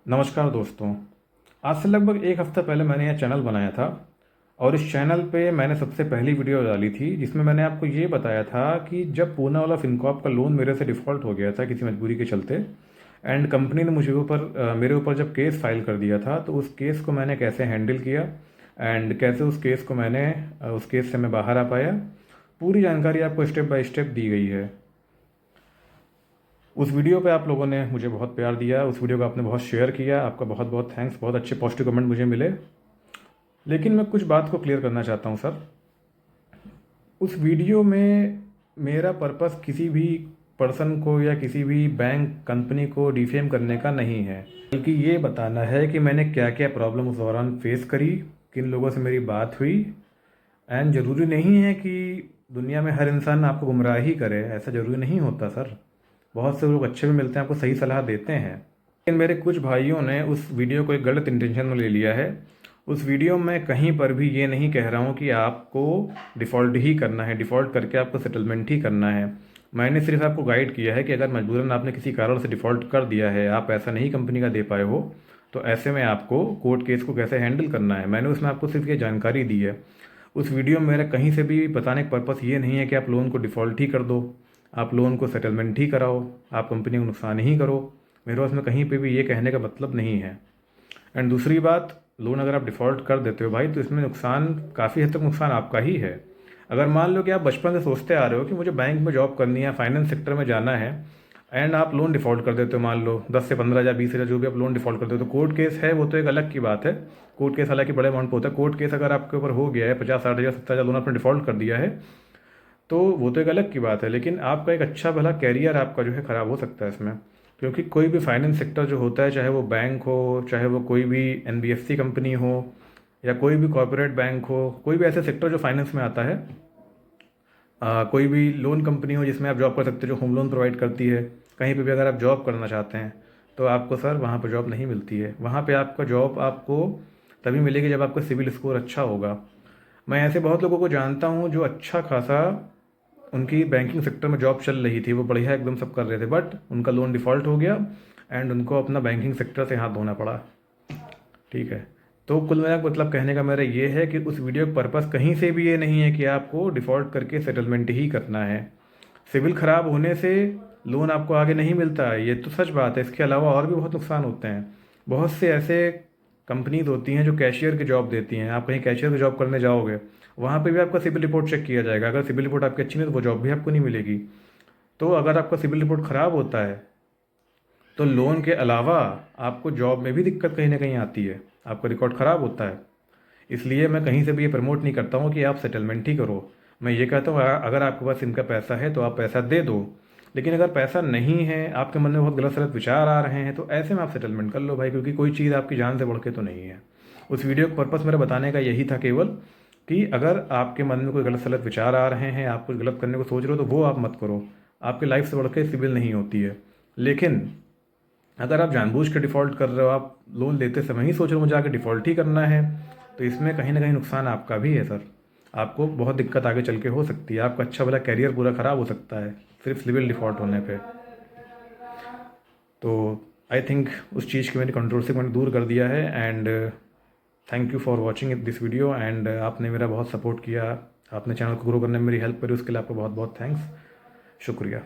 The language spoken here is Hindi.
नमस्कार दोस्तों। आज से लगभग एक हफ्ता पहले मैंने यह चैनल बनाया था और इस चैनल पे मैंने सबसे पहली वीडियो डाली थी जिसमें मैंने आपको ये बताया था कि जब पूना वाला फिनकॉर्प का लोन मेरे से डिफ़ॉल्ट हो गया था किसी मजबूरी के चलते एंड कंपनी ने मेरे ऊपर जब केस फाइल कर दिया था तो उस केस को मैंने कैसे हैंडल किया एंड कैसे उस केस से मैं बाहर आ पाया, पूरी जानकारी आपको स्टेप बाय स्टेप दी गई है। उस वीडियो पे आप लोगों ने मुझे बहुत प्यार दिया, उस वीडियो को आपने बहुत शेयर किया, आपका बहुत बहुत थैंक्स। बहुत अच्छे पॉजिटिव कमेंट मुझे मिले। लेकिन मैं कुछ बात को क्लियर करना चाहता हूँ सर। उस वीडियो में मेरा पर्पस किसी भी पर्सन को या किसी भी बैंक कंपनी को डिफेम करने का नहीं है, बल्कि ये बताना है कि मैंने क्या क्या प्रॉब्लम उस दौरान फेस करी, किन लोगों से मेरी बात हुई। एंड ज़रूरी नहीं है कि दुनिया में हर इंसान आपको गुमराह ही करे, ऐसा ज़रूरी नहीं होता सर। बहुत से लोग अच्छे भी मिलते हैं, आपको सही सलाह देते हैं। लेकिन मेरे कुछ भाइयों ने उस वीडियो को एक गलत इंटेंशन में ले लिया है। उस वीडियो में कहीं पर भी ये नहीं कह रहा हूँ कि आपको डिफ़ॉल्ट ही करना है, डिफ़ॉल्ट करके आपको सेटलमेंट ही करना है। मैंने सिर्फ आपको गाइड किया है कि अगर मजबूरन आपने किसी कारण से डिफ़ॉल्ट कर दिया है, आप पैसा नहीं कंपनी का दे पाए हो, तो ऐसे में आपको कोर्ट केस को कैसे हैंडल करना है। मैंने उसमें आपको सिर्फ ये जानकारी दी है। उस वीडियो में मेरा कहीं से भी बताने का पर्पस ये नहीं है कि आप लोन को डिफ़ॉल्ट ही कर दो, आप लोन को सेटलमेंट ही कराओ, आप कंपनी को नुकसान ही करो। मेरे पास में कहीं पे भी ये कहने का मतलब नहीं है। एंड दूसरी बात, लोन अगर आप डिफ़ॉल्ट कर देते हो भाई, तो इसमें नुकसान, काफ़ी हद तक नुकसान आपका ही है। अगर मान लो कि आप बचपन से सोचते आ रहे हो कि मुझे बैंक में जॉब करनी है, फाइनेंस सेक्टर में जाना है, एंड आप लोन डिफ़ॉल्ट कर देते हो, मान लो 10 से 15 हज़ार 20 हज़ार जो भी आप लोन डिफ़ॉल्ट कर देते हो, तो कोर्ट केस है, वो तो एक अलग की बात है। कोर्ट केस हालांकि बड़े अमाउंट पर होता है। कोर्ट केस अगर आपके ऊपर हो गया है 50 60 हज़ार 70 हज़ार लोन आपने डिफ़ॉल्ट कर दिया है, तो वो तो एक अलग की बात है। लेकिन आपका एक अच्छा भला कैरियर आपका जो है ख़राब हो सकता है इसमें। क्योंकि कोई भी फाइनेंस सेक्टर जो होता है, चाहे वो बैंक हो, चाहे वो कोई भी एनबीएफसी कंपनी हो, या कोई भी कॉरपोरेट बैंक हो, कोई भी ऐसे सेक्टर जो फाइनेंस में आता है, कोई भी लोन कंपनी हो जिसमें आप जॉब कर सकते हो, जो होम लोन प्रोवाइड करती है, कहीं पे भी अगर आप जॉब करना चाहते हैं तो आपको सर वहाँ पर जॉब नहीं मिलती है। वहाँ पे आपका जॉब आपको तभी मिलेगी जब आपका सिविल स्कोर अच्छा होगा। मैं ऐसे बहुत लोगों को जानता हूँ जो अच्छा खासा उनकी बैंकिंग सेक्टर में जॉब चल रही थी, वो बढ़िया एकदम सब कर रहे थे, बट उनका लोन डिफ़ॉल्ट हो गया एंड उनको अपना बैंकिंग सेक्टर से हाथ धोना पड़ा। ठीक है। तो कुल मिला मतलब कहने का मेरा ये है कि उस वीडियो का पर्पस कहीं से भी ये नहीं है कि आपको डिफ़ॉल्ट करके सेटलमेंट ही करना है। सिविल ख़राब होने से लोन आपको आगे नहीं मिलता है, ये तो सच बात है। इसके अलावा और भी बहुत नुकसान होते हैं। बहुत से ऐसे कंपनीज होती हैं जो कैशियर की जॉब देती हैं। आप कहीं कैशियर की जॉब करने जाओगे, वहाँ पे भी आपका सिविल रिपोर्ट चेक किया जाएगा। अगर सिविल रिपोर्ट आपकी अच्छी नहीं तो वो जॉब भी आपको नहीं मिलेगी। तो अगर आपका सिविल रिपोर्ट ख़राब होता है तो लोन के अलावा आपको जॉब में भी दिक्कत कहीं ना कहीं आती है, आपका रिकॉर्ड ख़राब होता है। इसलिए मैं कहीं से भी ये प्रमोट नहीं करता हूँ कि आप सेटलमेंट ही करो। मैं ये कहता हूँ अगर आपके पास इनका पैसा है तो आप पैसा दे दो। लेकिन अगर पैसा नहीं है, आपके मन में बहुत गलत सलत विचार आ रहे हैं, तो ऐसे में आप सेटलमेंट कर लो भाई, क्योंकि कोई चीज़ आपकी जान से बढ़ के तो नहीं है। उस वीडियो का पर्पस मेरा बताने का यही था केवल, कि अगर आपके मन में कोई गलत सलत विचार आ रहे हैं, आप कुछ गलत करने को सोच रहे हो, तो वो आप मत करो। आपकी लाइफ से बढ़ के सिविल नहीं होती है। लेकिन अगर आप जानबूझ के डिफ़ॉल्ट कर रहे हो, आप लोन लेते समय ही सोच रहे हो मुझे आगे डिफ़ॉल्ट ही करना है, तो इसमें कहीं ना कहीं नुकसान आपका भी है सर। आपको बहुत दिक्कत आगे चल के हो सकती है, आपका अच्छा भला कैरियर पूरा ख़राब हो सकता है सिर्फ सिविल डिफ़ॉल्ट होने पे। तो आई थिंक उस चीज़ की मैंने कंट्रोवर्सी को मैंने दूर कर दिया है। And thank you for watching this video. And आपने मेरा बहुत सपोर्ट किया, आपने चैनल को ग्रो करने में मेरी हेल्प करी, उसके लिए आपका बहुत बहुत थैंक्स, शुक्रिया।